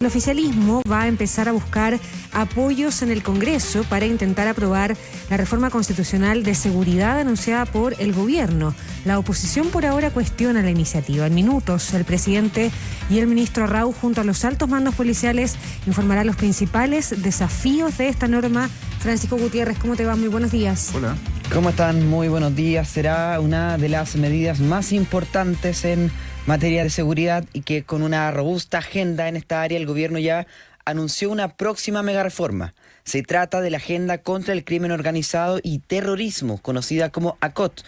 El oficialismo va a empezar a buscar apoyos en el Congreso para intentar aprobar la reforma constitucional de seguridad anunciada por el gobierno. La oposición por ahora cuestiona la iniciativa. En minutos, el presidente y el ministro Arrau, junto a los altos mandos policiales, informarán los principales desafíos de esta norma. Francisco Gutiérrez, ¿cómo te va? Muy buenos días. Hola. ¿Cómo están? Muy buenos días. Será una de las medidas más importantes en materia de seguridad y que con una robusta agenda en esta área el gobierno ya anunció una próxima megareforma. Se trata de la Agenda contra el Crimen Organizado y Terrorismo, conocida como ACOT,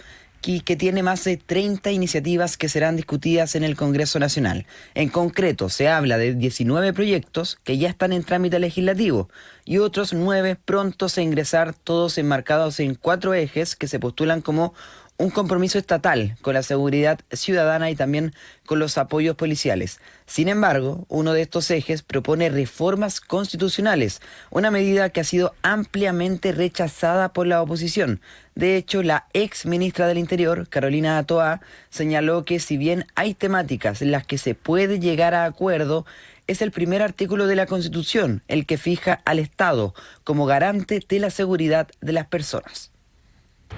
que tiene más de 30 iniciativas que serán discutidas en el Congreso Nacional. En concreto, se habla de 19 proyectos que ya están en trámite legislativo y otros 9 prontos a ingresar, todos enmarcados en 4 ejes que se postulan como un compromiso estatal con la seguridad ciudadana y también con los apoyos policiales. Sin embargo, uno de estos ejes propone reformas constitucionales, una medida que ha sido ampliamente rechazada por la oposición. De hecho, la ex ministra del Interior, Carolina Toá, señaló que si bien hay temáticas en las que se puede llegar a acuerdo, es el primer artículo de la Constitución el que fija al Estado como garante de la seguridad de las personas.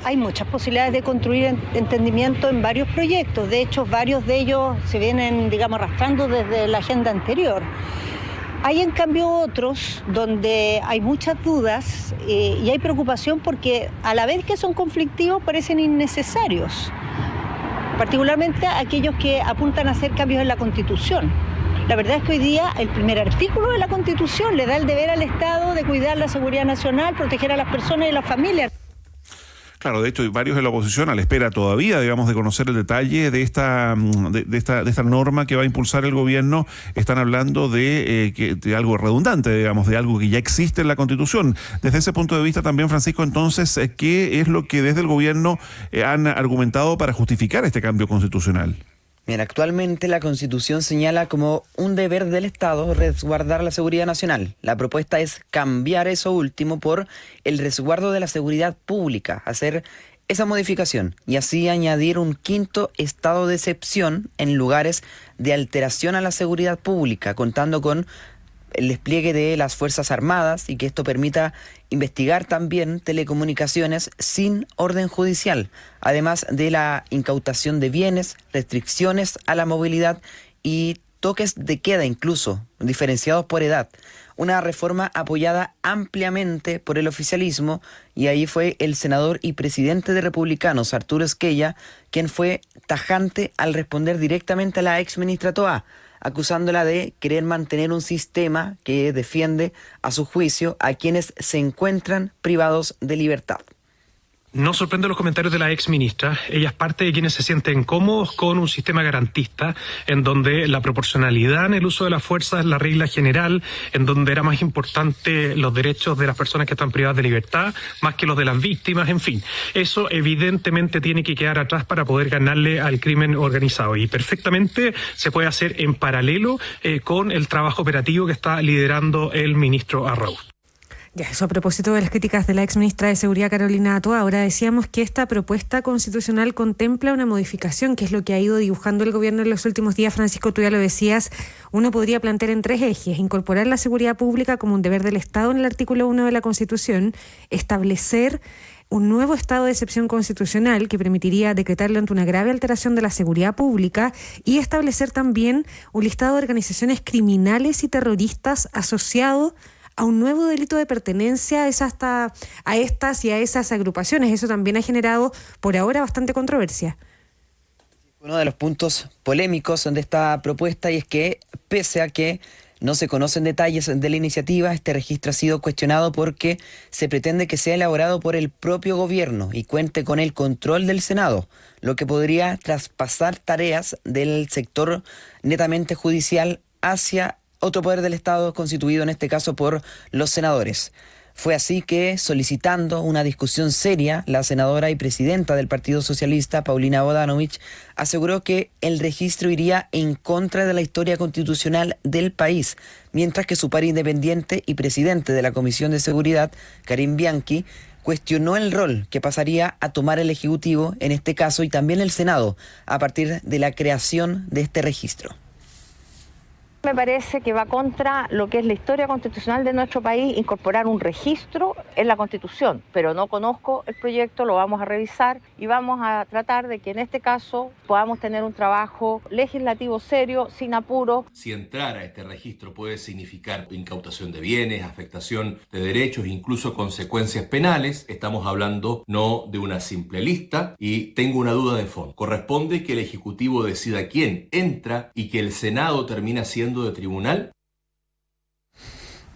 Hay muchas posibilidades de construir entendimiento en varios proyectos. De hecho, varios de ellos se vienen, arrastrando desde la agenda anterior. Hay, en cambio, otros donde hay muchas dudas y hay preocupación porque, a la vez que son conflictivos, parecen innecesarios. Particularmente aquellos que apuntan a hacer cambios en la Constitución. La verdad es que hoy día el primer artículo de la Constitución le da el deber al Estado de cuidar la seguridad nacional, proteger a las personas y a las familias. Claro, de hecho, hay varios de la oposición a la espera todavía, de conocer el detalle de esta norma que va a impulsar el gobierno. Están hablando de algo redundante, de algo que ya existe en la Constitución. Desde ese punto de vista también, Francisco, entonces, ¿qué es lo que desde el gobierno han argumentado para justificar este cambio constitucional? Mira, actualmente la Constitución señala como un deber del Estado resguardar la seguridad nacional. La propuesta es cambiar eso último por el resguardo de la seguridad pública, hacer esa modificación y así añadir un quinto estado de excepción en lugares de alteración a la seguridad pública, contando con el despliegue de las Fuerzas Armadas y que esto permita investigar también telecomunicaciones sin orden judicial, además de la incautación de bienes, restricciones a la movilidad y toques de queda incluso, diferenciados por edad. Una reforma apoyada ampliamente por el oficialismo y ahí fue el senador y presidente de Republicanos, Arturo Esquella, quien fue tajante al responder directamente a la ex ministra Toá, acusándola de querer mantener un sistema que defiende, a su juicio, a quienes se encuentran privados de libertad. No sorprende los comentarios de la ex ministra. Ella es parte de quienes se sienten cómodos con un sistema garantista en donde la proporcionalidad en el uso de la fuerza es la regla general, en donde era más importante los derechos de las personas que están privadas de libertad más que los de las víctimas, en fin. Eso evidentemente tiene que quedar atrás para poder ganarle al crimen organizado y perfectamente se puede hacer en paralelo con el trabajo operativo que está liderando el ministro Arrau. Ya, eso a propósito de las críticas de la exministra de Seguridad Carolina Toá. Ahora decíamos que esta propuesta constitucional contempla una modificación, que es lo que ha ido dibujando el gobierno en los últimos días. Francisco, tú ya lo decías, uno podría plantear en 3 ejes: incorporar la seguridad pública como un deber del Estado en el artículo 1 de la Constitución, establecer un nuevo estado de excepción constitucional que permitiría decretarlo ante una grave alteración de la seguridad pública y establecer también un listado de organizaciones criminales y terroristas asociado a un nuevo delito de pertenencia a estas y a esas agrupaciones. Eso también ha generado por ahora bastante controversia. Uno de los puntos polémicos de esta propuesta y es que, pese a que no se conocen detalles de la iniciativa, este registro ha sido cuestionado porque se pretende que sea elaborado por el propio gobierno y cuente con el control del Senado, lo que podría traspasar tareas del sector netamente judicial hacia otro poder del Estado constituido en este caso por los senadores. Fue así que, solicitando una discusión seria, la senadora y presidenta del Partido Socialista, Paulina Bodanovich, aseguró que el registro iría en contra de la historia constitucional del país, mientras que su par independiente y presidente de la Comisión de Seguridad, Karim Bianchi, cuestionó el rol que pasaría a tomar el Ejecutivo en este caso y también el Senado a partir de la creación de este registro. Me parece que va contra lo que es la historia constitucional de nuestro país, incorporar un registro en la Constitución, pero no conozco el proyecto, lo vamos a revisar y vamos a tratar de que en este caso podamos tener un trabajo legislativo serio, sin apuro. Si entrar a este registro puede significar incautación de bienes, afectación de derechos, incluso consecuencias penales, estamos hablando no de una simple lista y tengo una duda de fondo. Corresponde que el Ejecutivo decida quién entra y que el Senado termina siendo de tribunal.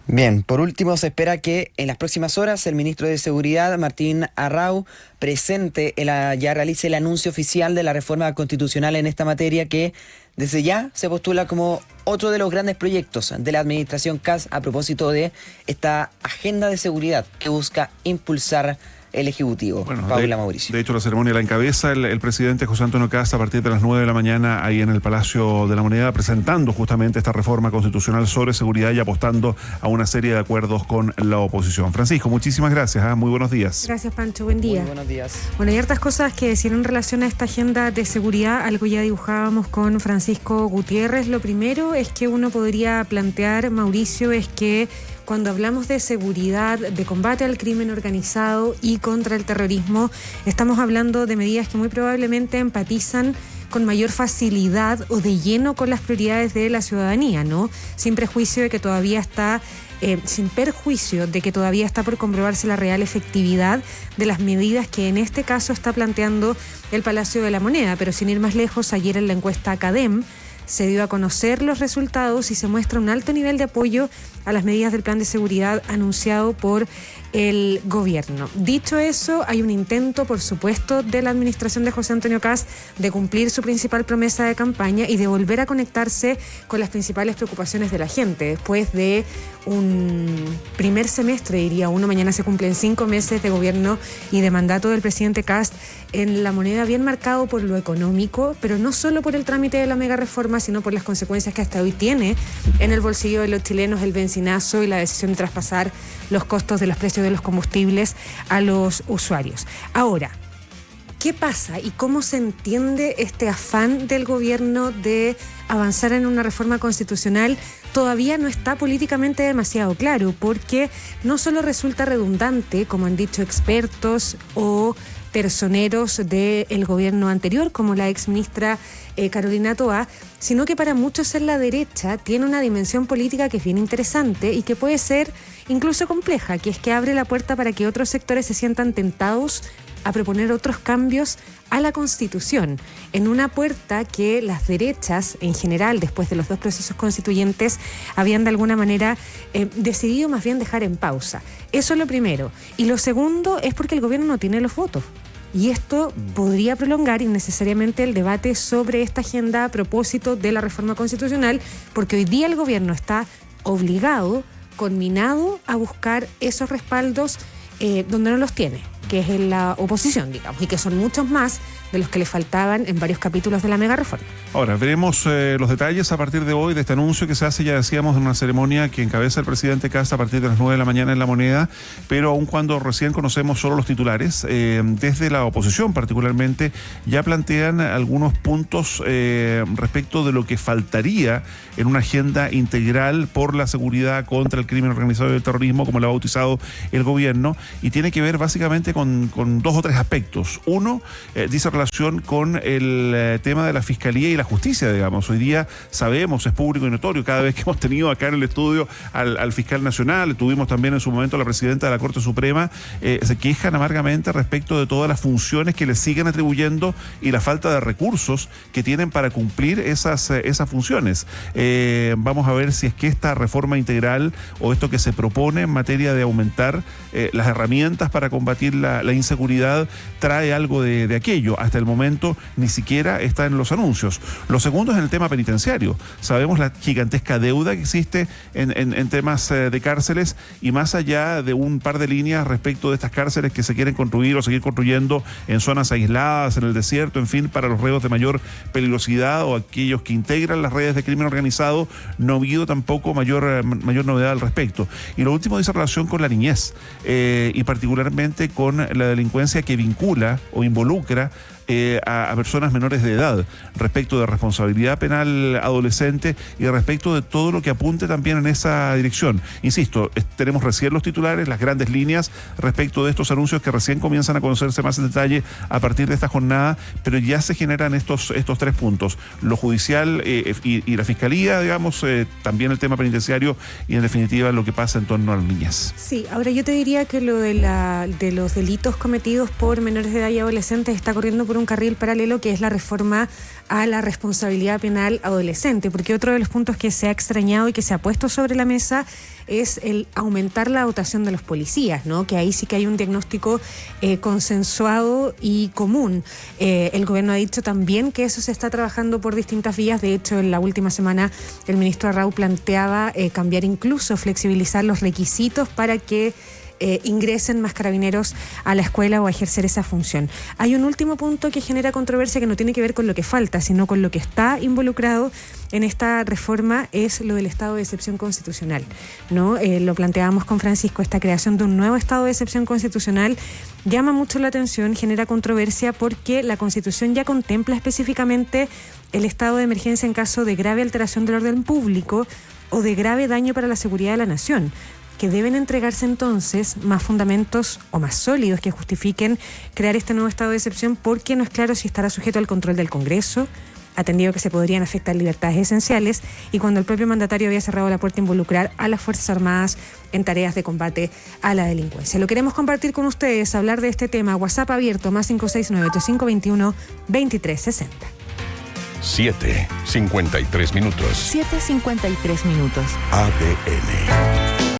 Bien, por último se espera que en las próximas horas el ministro de Seguridad, Martín Arrau, ya realice el anuncio oficial de la reforma constitucional en esta materia que desde ya se postula como otro de los grandes proyectos de la administración Kast a propósito de esta agenda de seguridad que busca impulsar el Ejecutivo. Bueno, Paula Mauricio. De hecho, la ceremonia la encabeza el presidente José Antonio Kast a partir de las 9 de la mañana ahí en el Palacio de la Moneda, presentando justamente esta reforma constitucional sobre seguridad y apostando a una serie de acuerdos con la oposición. Francisco, muchísimas gracias. Muy buenos días. Gracias, Pancho. Buen día. Muy buenos días. Bueno, hay hartas cosas que decir en relación a esta agenda de seguridad. Algo ya dibujábamos con Francisco Gutiérrez. Lo primero es que uno podría plantear, Mauricio, es que cuando hablamos de seguridad, de combate al crimen organizado y contra el terrorismo, estamos hablando de medidas que muy probablemente empatizan con mayor facilidad o de lleno con las prioridades de la ciudadanía, ¿no? Sin perjuicio de que todavía está por comprobarse la real efectividad de las medidas que en este caso está planteando el Palacio de la Moneda. Pero sin ir más lejos, ayer en la encuesta Academ se dio a conocer los resultados y se muestra un alto nivel de apoyo a las medidas del plan de seguridad anunciado por el gobierno. Dicho eso, hay un intento, por supuesto, de la administración de José Antonio Kast de cumplir su principal promesa de campaña y de volver a conectarse con las principales preocupaciones de la gente. Después de un primer semestre, diría uno, mañana se cumplen 5 meses de gobierno y de mandato del presidente Kast en La Moneda, bien marcado por lo económico, pero no solo por el trámite de la mega reforma, sino por las consecuencias que hasta hoy tiene en el bolsillo de los chilenos el bencinazo y la decisión de traspasar los costos de los precios de los combustibles a los usuarios. Ahora, ¿qué pasa y cómo se entiende este afán del gobierno de avanzar en una reforma constitucional? Todavía no está políticamente demasiado claro, porque no solo resulta redundante, como han dicho expertos o personeros del gobierno anterior, como la exministra Carolina Toá, sino que para muchos en la derecha tiene una dimensión política que es bien interesante y que puede ser incluso compleja, que es que abre la puerta para que otros sectores se sientan tentados a proponer otros cambios a la Constitución, en una puerta que las derechas, en general, después de los 2 procesos constituyentes, habían de alguna manera decidido más bien dejar en pausa. Eso es lo primero. Y lo segundo es porque el gobierno no tiene los votos. Y esto podría prolongar innecesariamente el debate sobre esta agenda a propósito de la reforma constitucional, porque hoy día el gobierno está obligado, conminado a buscar esos respaldos donde no los tiene, que es en la oposición, digamos, y que son muchos más de los que le faltaban en varios capítulos de la mega reforma. Ahora, veremos los detalles a partir de hoy de este anuncio que se hace, ya decíamos, en una ceremonia que encabeza el presidente Kast a partir de las 9 de la mañana en La Moneda, pero aun cuando recién conocemos solo los titulares, desde la oposición particularmente, ya plantean algunos puntos respecto de lo que faltaría en una agenda integral por la seguridad contra el crimen organizado y el terrorismo, como lo ha bautizado el gobierno, y tiene que ver básicamente con 2 o 3 aspectos. Uno, dice relación con el tema de la Fiscalía y la Justicia, digamos. Hoy día sabemos, es público y notorio, cada vez que hemos tenido acá en el estudio al fiscal nacional, tuvimos también en su momento a la presidenta de la Corte Suprema, se quejan amargamente respecto de todas las funciones que les siguen atribuyendo y la falta de recursos que tienen para cumplir esas funciones. Vamos a ver si es que esta reforma integral o esto que se propone en materia de aumentar las herramientas para combatir la inseguridad trae algo de aquello. Hasta el momento ni siquiera está en los anuncios. Lo segundo es en el tema penitenciario. Sabemos la gigantesca deuda que existe en temas de cárceles, y más allá de un par de líneas respecto de estas cárceles que se quieren construir o seguir construyendo en zonas aisladas, en el desierto, en fin, para los reos de mayor peligrosidad o aquellos que integran las redes de crimen organizado, no ha habido tampoco mayor novedad al respecto. Y lo último dice relación con la niñez y particularmente con la delincuencia que vincula o involucra a personas menores de edad, respecto de responsabilidad penal adolescente y respecto de todo lo que apunte también en esa dirección. Insisto, tenemos recién los titulares, las grandes líneas respecto de estos anuncios que recién comienzan a conocerse más en detalle a partir de esta jornada, pero ya se generan estos 3 puntos: lo judicial y la fiscalía, digamos, también el tema penitenciario y en definitiva lo que pasa en torno a las niñas. Sí, ahora yo te diría que lo de los delitos cometidos por menores de edad y adolescentes está corriendo por un carril paralelo, que es la reforma a la responsabilidad penal adolescente, porque otro de los puntos que se ha extrañado y que se ha puesto sobre la mesa es el aumentar la dotación de los policías, ¿no? Que ahí sí que hay un diagnóstico consensuado y común. El gobierno ha dicho también que eso se está trabajando por distintas vías. De hecho, en la última semana el ministro Arrau planteaba cambiar, incluso flexibilizar los requisitos para que ingresen más carabineros a la escuela o a ejercer esa función. Hay un último punto que genera controversia, que no tiene que ver con lo que falta, sino con lo que está involucrado en esta reforma, es lo del estado de excepción constitucional, ¿no? Lo planteábamos con Francisco, esta creación de un nuevo estado de excepción constitucional llama mucho la atención, genera controversia, porque la Constitución ya contempla específicamente el estado de emergencia en caso de grave alteración del orden público o de grave daño para la seguridad de la nación, que deben entregarse entonces más fundamentos o más sólidos que justifiquen crear este nuevo estado de excepción, porque no es claro si estará sujeto al control del Congreso, atendido que se podrían afectar libertades esenciales, y cuando el propio mandatario había cerrado la puerta a involucrar a las Fuerzas Armadas en tareas de combate a la delincuencia. Lo queremos compartir con ustedes, hablar de este tema. WhatsApp abierto, más 569-8521-2360. 7:53 minutos. 7:53 minutos. ADN.